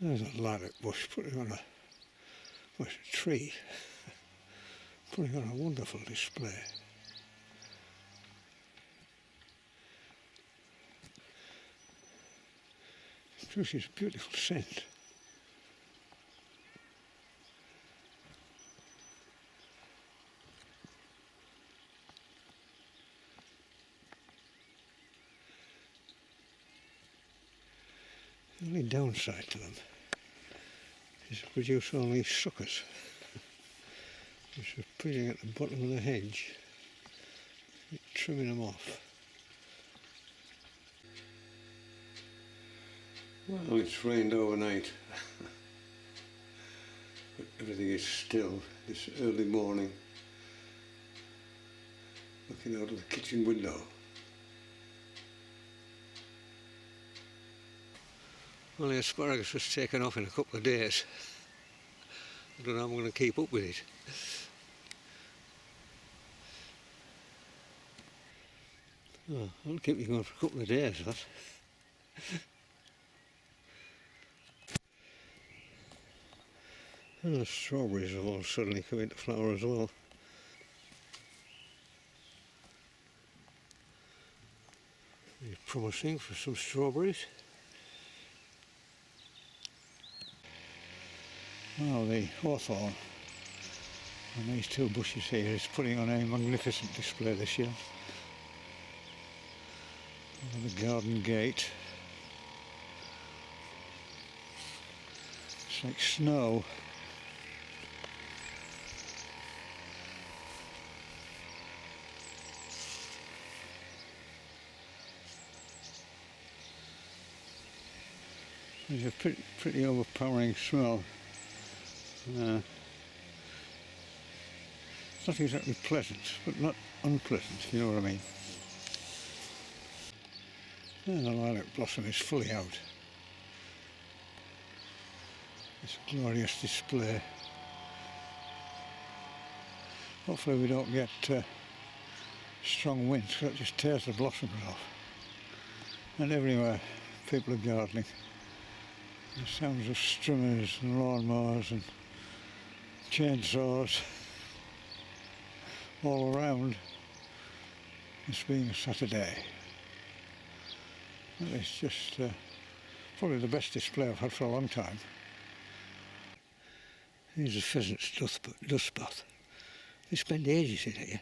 There's a lilac bush putting on a tree, putting on a wonderful display. It produces a beautiful scent. The only downside to them is to produce all these suckers, which are appearing at the bottom of the hedge, trimming them off. Well, it's rained overnight, but everything is still this early morning. Looking out of the kitchen window. Well, the asparagus has taken off in a couple of days. I don't know how I'm going to keep up with it. Oh, I'll keep you going for a couple of days, that. And the strawberries have all suddenly come into flower as well. It's promising for some strawberries. Well, the hawthorn and these two bushes here is putting on a magnificent display this year. And the garden gate. It's like snow. There's a pretty overpowering smell. It's not exactly pleasant, but not unpleasant, if you know what I mean. And the lilac blossom is fully out. It's a glorious display. Hopefully we don't get strong winds, because that just tears the blossoms off. And everywhere people are gardening. The sounds of strimmers and lawnmowers and chainsaws all around, this being a Saturday. And it's just probably the best display I've had for a long time. Here's a pheasant's dust bath. They spend ages in here.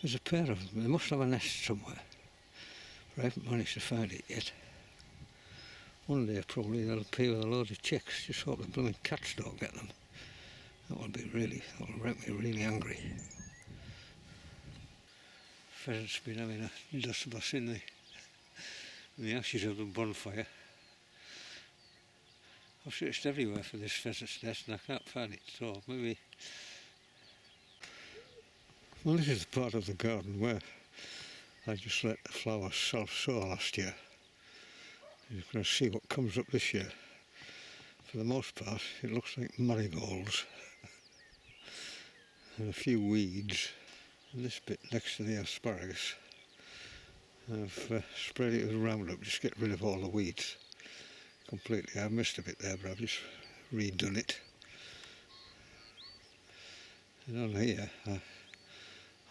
There's a pair of them. They must have a nest somewhere, but I haven't managed to find it yet. One day probably they'll appear with a load of chicks. Just hope the blooming cats don't get them. That will make me really angry. Pheasant's been having a dust bath in the ashes of the bonfire. I've searched everywhere for this pheasant's nest and I can't find it, so maybe... Well, this is the part of the garden where I just let the flowers self-sow last year. You're going to see what comes up this year. For the most part, it looks like marigolds and a few weeds. And this bit next to the asparagus, I've sprayed it with Roundup just to get rid of all the weeds completely. I missed a bit there, but I've just redone it. And on here, I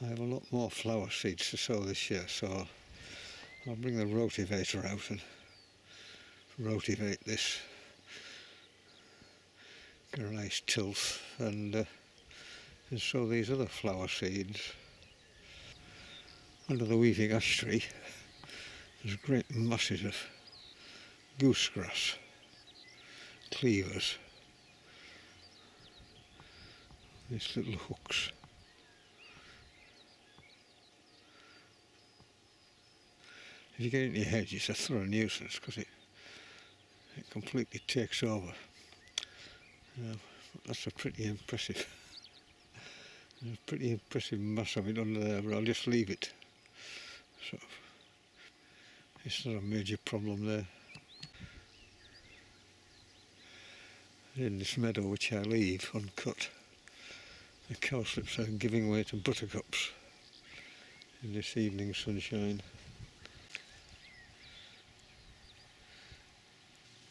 have a lot more flower seeds to sow this year, so I'll bring the rotavator out and rotivate this, get a nice tilth, and sow these other flower seeds. Under the weeping ash tree there's great masses of goosegrass, cleavers, these little hooks. If you get into your hedge, it's a thorough nuisance because it completely takes over. That's a pretty impressive mass of it under there, but I'll just leave it. Sort of, it's not a major problem there. In this meadow which I leave uncut, the cowslips are giving way to buttercups in this evening sunshine.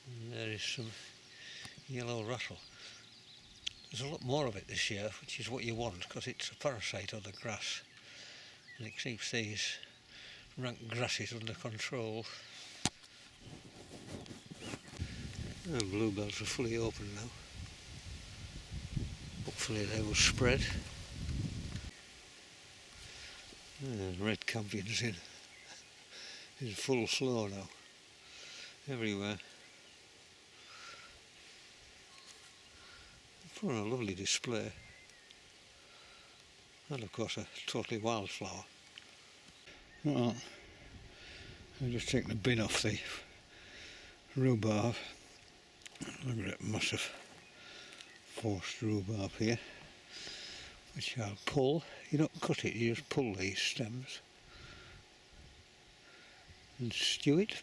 And there is some yellow rattle. There's a lot more of it this year, which is what you want because it's a parasite on the grass and it keeps these rank grasses under control. And bluebells are fully open now. Hopefully they will spread. And red campion's in full flow now, everywhere. For a lovely display. And of course a totally wildflower. Well, I've just taken the bin off the rhubarb. Look at that massive forced rhubarb here, which I'll pull. You don't cut it, you just pull these stems and stew it.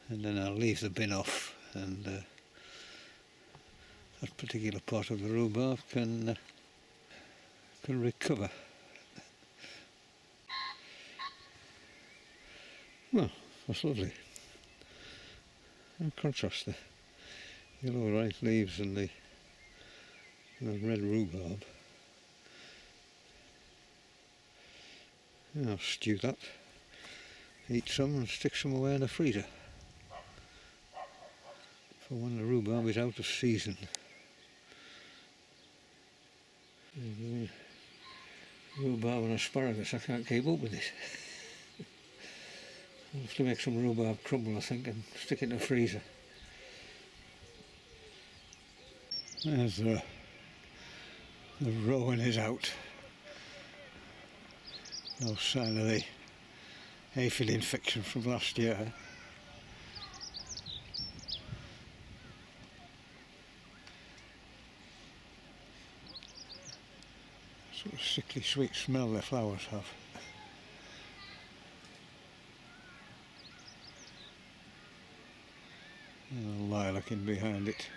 And then I'll leave the bin off, and that particular part of the rhubarb can recover. Well, that's lovely. And contrast the yellow ripe leaves and the red rhubarb. I'll stew that, eat some and stick some away in the freezer for when the rhubarb is out of season. Rhubarb and asparagus, I can't keep up with it. I'll have to make some rhubarb crumble, I think, and stick it in the freezer. There's the rowan is out. No sign of the aphid infection from last year. Sort of sickly sweet smell the flowers have. And a lilac in behind it.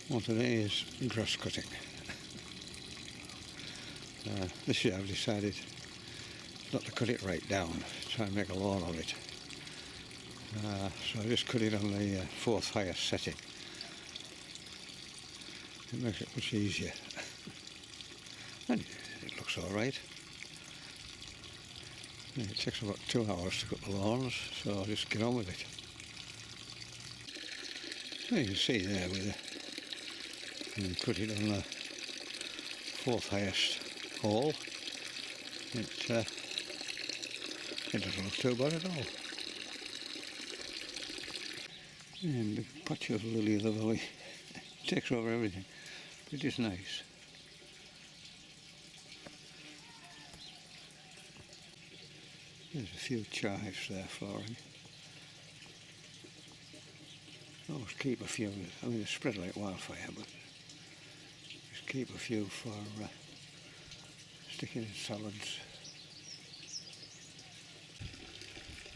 Well, today is grass cutting. This year I've decided not to cut it right down, try and make a lawn of it. So I just cut it on the fourth highest setting. It makes it much easier. And it looks alright. It takes about 2 hours to cut the lawns, so I'll just get on with it. So you can see there with cut it on the fourth highest hole. It doesn't look too bad at all. And the patch of lily of the valley takes over everything. It is nice. There's a few chives there flowering. Always keep a few. I mean, they spread like wildfire, but just keep a few for sticking in salads.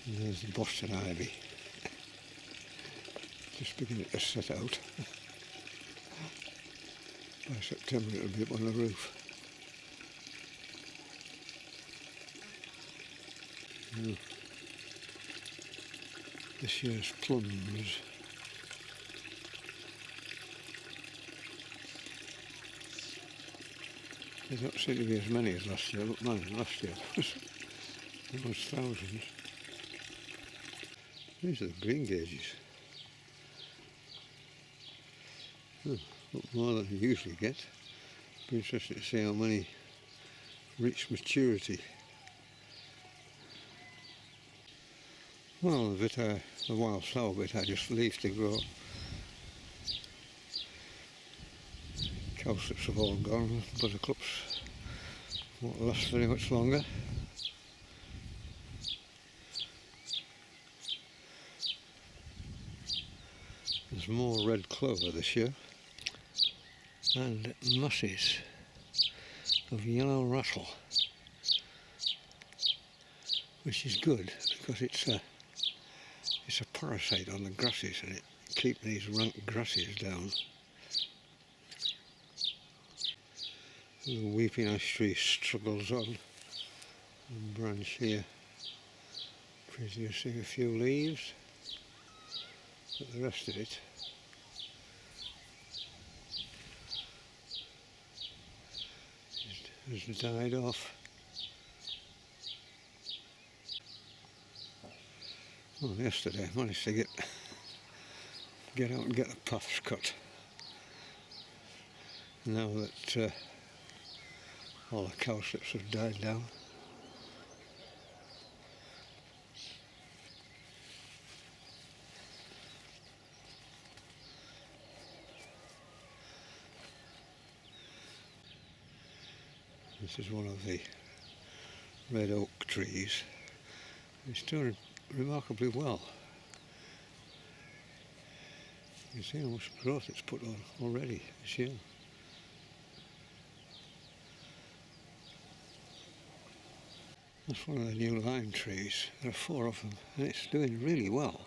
And there's the Boston ivy. Just beginning to set out. By September it'll be up on the roof. This year's plums. There don't seem to be as many as last year. Look, mine last year there was thousands. These are the green gauges. Look more than you usually get. Be interesting to see how many reach maturity. Well, the wildflower bit I just leave to grow. Cowslips have all gone, buttercups won't last very much longer. There's more red clover this year, and masses of yellow rattle, which is good because it's a parasite on the grasses and it keeps these rank grasses down. The weeping ash tree struggles on and branch here, producing a few leaves, but the rest of it has died off. Well, yesterday I managed to get out and get the paths cut. Now that all the cowslips have died down. This is one of the red oak trees. It's doing remarkably well. You can see how much growth it's put on already this year. That's one of the new lime trees. There are 4 of them, and it's doing really well,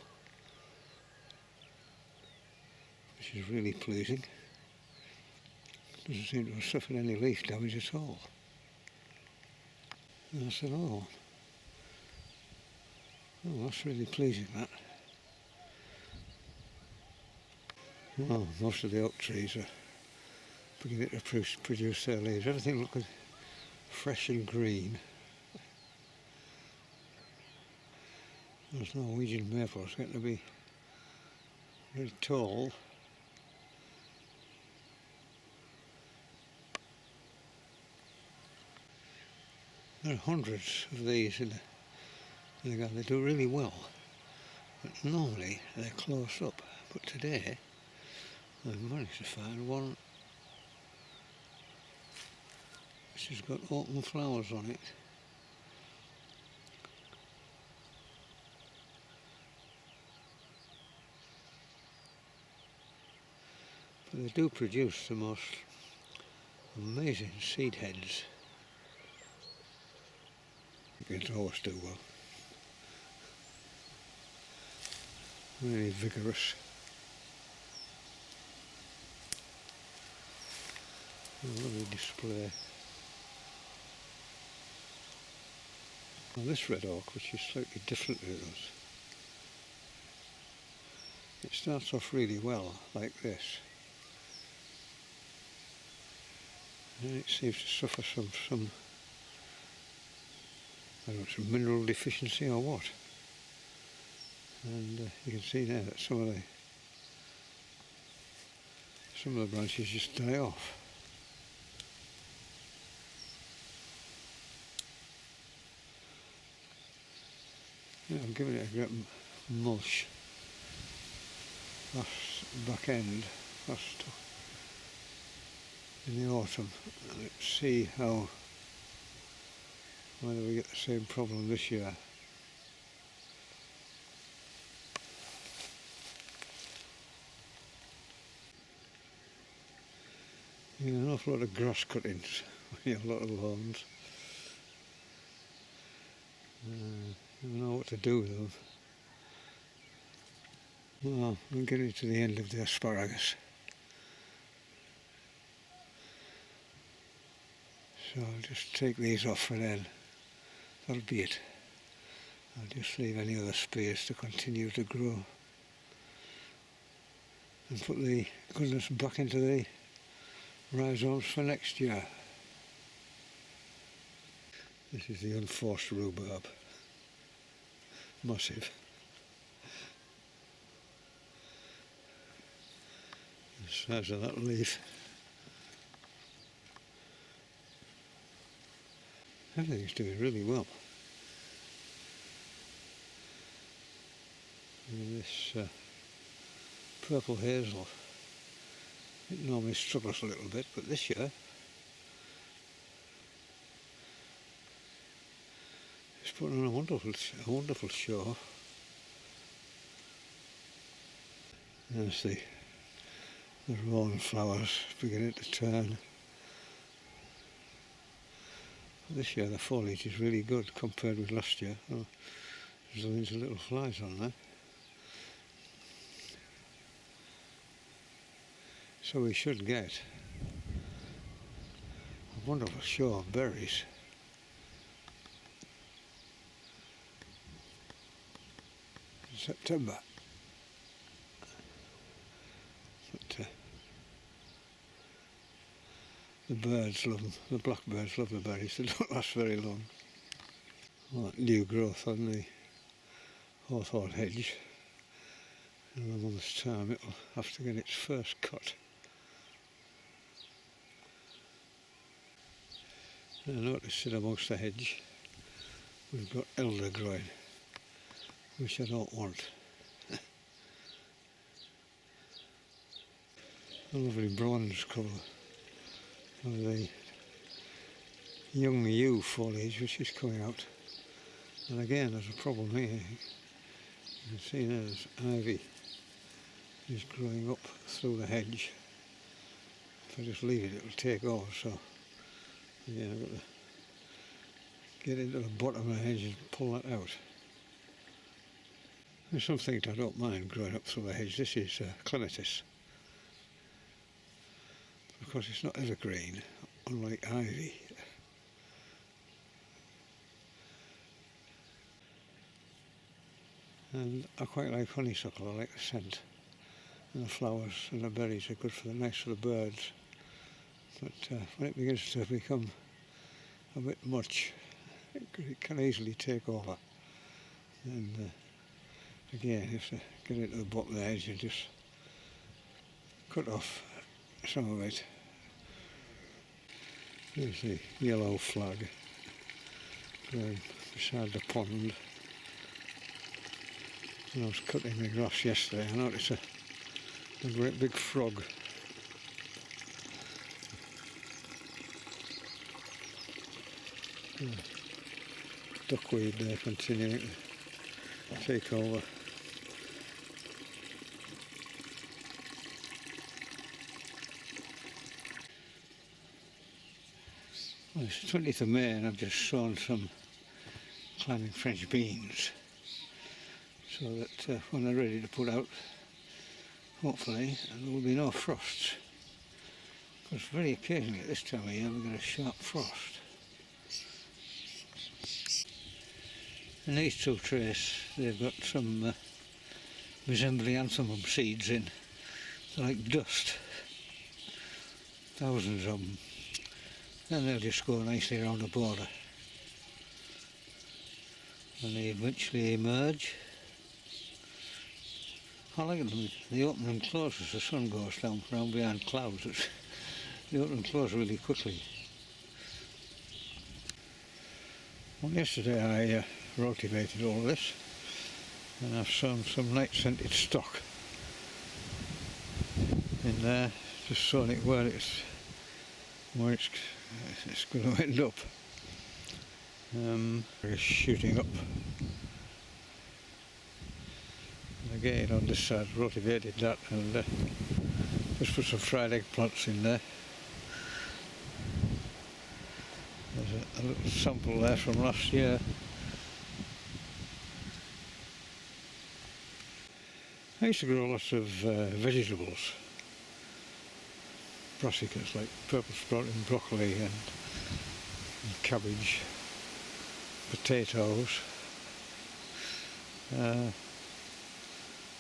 which is really pleasing. Doesn't seem to have suffered any leaf damage at all. And I said, oh, that's really pleasing, that. Well, most of the oak trees are beginning to produce their leaves. Everything looking fresh and green. Those Norwegian maples getting to be very tall. There are hundreds of these in the garden. They do really well, but normally they're close up. But today I've managed to find one which has got open flowers on it. But they do produce the most amazing seed heads. It's always do well. Really vigorous. A lovely display. Well, this red oak, which is slightly different to those, it starts off really well, like this. And then it seems to suffer some I don't know, some mineral deficiency or what. And you can see there that some of the branches just die off. Yeah, I'm giving it a great mulch back end last in the autumn. Let's see whether we get the same problem this year. You get an awful lot of grass cuttings when you have a lot of lawns. You don't know what to do with them. Well, I'm getting to the end of the asparagus. So I'll just take these off and then that'll be it. I'll just leave any other space to continue to grow. And put the goodness back into the rhizomes for next year. This is the Unforced Rhubarb. Massive. The size of that leaf. Everything's doing really well. And this purple hazel, it normally struggles a little bit, but this year it's putting on a wonderful show. There's the rowan flowers beginning to turn. This year the foliage is really good compared with last year. Oh, there's little flies on there. So we should get wonderful show of berries. In September. But the birds love them, the blackbirds love the berries, they don't last very long. Well, new growth on the hawthorn hedge. In a month's time it'll have to get its first cut. I noticed that amongst the hedge we've got elder growing, which I don't want. A lovely bronze colour of the young yew foliage which is coming out. And again there's a problem here. You can see there's ivy is growing up through the hedge. If I just leave it, it'll take over, so again I've got to get into the bottom of the hedge and pull that out. There's some things I don't mind growing up through the hedge. This is Clematis. Of course it's not evergreen, unlike ivy. And I quite like honeysuckle, I like the scent. And the flowers and the berries are good for nice for the birds. But when it begins to become a bit much, it can easily take over. And again, you have to get into the bottom of the edge and just cut off some of it. There's the yellow flag growing beside the pond. When I was cutting the grass yesterday, I noticed a great big frog. Duckweed there continuing to take over. Well, it's the 20th of May and I've just sown some climbing French beans so that when they're ready to put out, hopefully there will be no frosts, because very occasionally at this time of year we get a sharp frost. And these two trays, they've got some resembling anthem seeds in. They're like dust, thousands of them, and they'll just go nicely around the border and they eventually emerge. I like them, they open and close as the sun goes down around behind clouds. They open and close really quickly. Well, yesterday I rotivated all this and I've sown some night scented stock in there, just sown it where it's going to end up. It's shooting up. And again on this side rotivated that and just put some fried eggplants in there. There's a little sample there from last year. I used to grow lots of vegetables, brassicas like purple sprouting broccoli and cabbage, potatoes,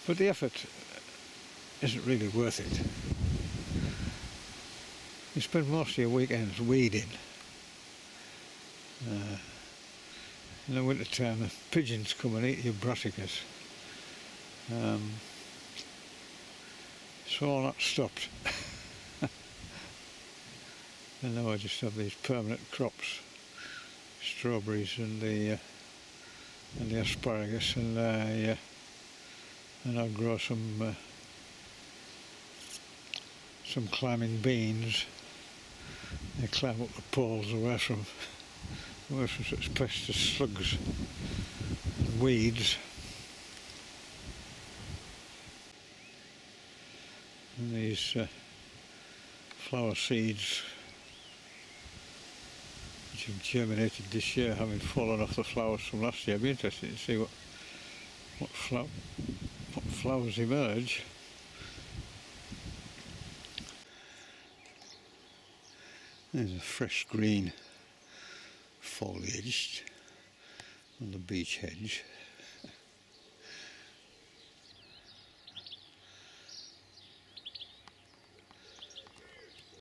but the effort isn't really worth it. You spend most of your weekends weeding. In the winter time the pigeons come and eat your brassicas. So all that stopped. And now I just have these permanent crops, strawberries and the asparagus, and I'll grow some climbing beans. They climb up the poles away from such pests as slugs and weeds. And these flower seeds which have germinated this year, having fallen off the flowers from last year. I'd be interested to see what flowers emerge. There's a fresh green foliage on the beech hedge.